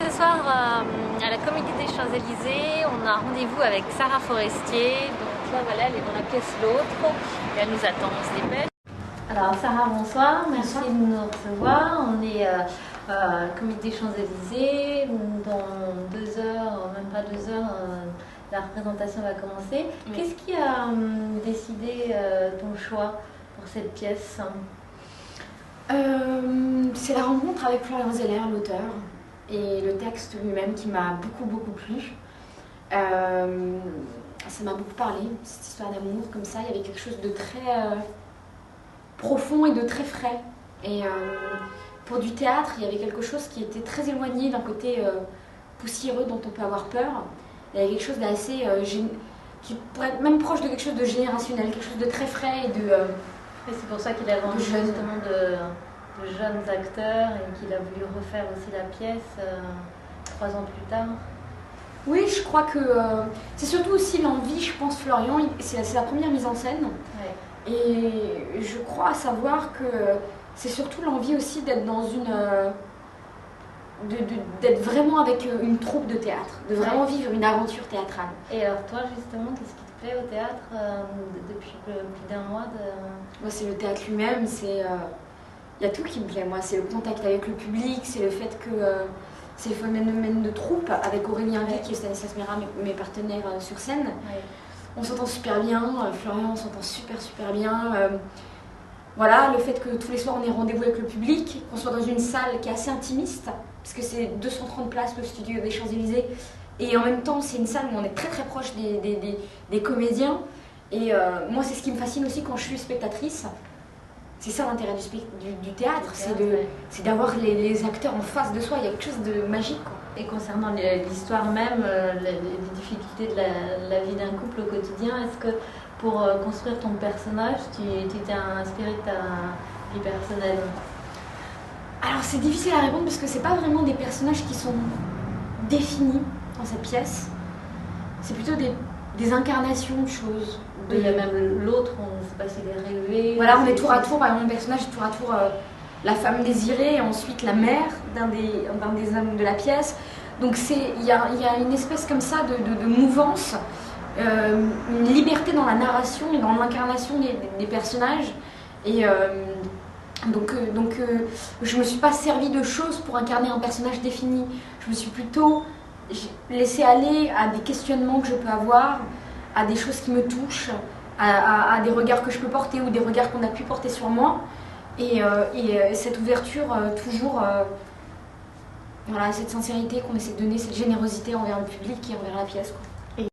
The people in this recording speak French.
ce soir à la Comédie des Champs-Élysées. On a rendez-vous avec Sarah Forestier. Donc là, voilà, elle est dans la pièce L'Autre et elle nous attend, on se dépêche. Alors Sarah, bonsoir. Merci de nous recevoir. On est à la Comédie des Champs-Élysées. Dans 2 heures, même pas 2 heures, la représentation va commencer. Oui. Qu'est-ce qui a décidé ton choix pour cette pièce? C'est la rencontre avec Florian Zeller, l'auteur, et le texte lui-même qui m'a beaucoup plu. Ça m'a beaucoup parlé, cette histoire d'amour comme ça. Il y avait quelque chose de très profond et de très frais. Et pour du théâtre, il y avait quelque chose qui était très éloigné d'un côté poussiéreux dont on peut avoir peur. Il y avait quelque chose d'assez qui pourrait être même proche de quelque chose de générationnel, quelque chose de très frais et de et c'est pour ça qu'il a vendu justement de jeunes acteurs et qu'il a voulu refaire aussi la pièce 3 ans plus tard. Oui, je crois que c'est surtout aussi l'envie, je pense, Florian, c'est sa première mise en scène. Ouais. Et je crois savoir que c'est surtout l'envie aussi d'être dans d'être vraiment avec une troupe de théâtre, de vraiment vivre une aventure théâtrale. Et alors toi, justement, qu'est-ce qui te plaît au théâtre depuis plus d'1 mois Moi, c'est le théâtre lui-même, c'est... Il y a tout qui me plaît, moi. C'est le contact avec le public, c'est le fait que c'est le phénomène de troupe avec Aurélien Vic et Stanislas Mera, mes partenaires sur scène. Ouais. On s'entend super bien, Florian, on s'entend super bien. Voilà, le fait que tous les soirs on ait rendez-vous avec le public, qu'on soit dans une salle qui est assez intimiste, parce que c'est 230 places le studio des Champs-Élysées, et en même temps c'est une salle où on est très proche des comédiens. Et moi, c'est ce qui me fascine aussi quand je suis spectatrice. C'est ça l'intérêt du théâtre, c'est d'avoir les acteurs en face de soi. Il y a quelque chose de magique, quoi. Et concernant l'histoire même, les difficultés de la vie d'un couple au quotidien, est-ce que pour construire ton personnage, tu t'es inspiré de ta vie personnelle? Alors c'est difficile à répondre parce que c'est pas vraiment des personnages qui sont définis dans cette pièce. C'est plutôt des incarnations de choses. Il y a même l'autre, on ne sait pas s'il est rêvé. Voilà, on est tour à tour, par exemple, mon personnage est tour à tour la femme désirée et ensuite la mère d'un des hommes de la pièce. Donc il y a une espèce comme ça de mouvance, une liberté dans la narration et dans l'incarnation des personnages. Et donc je ne me suis pas servie de choses pour incarner un personnage défini. Je me suis plutôt laissée aller à des questionnements que je peux avoir, à des choses qui me touchent, à des regards que je peux porter ou des regards qu'on a pu porter sur moi. Et cette ouverture, toujours, voilà, cette sincérité qu'on essaie de donner, cette générosité envers le public et envers la pièce, quoi.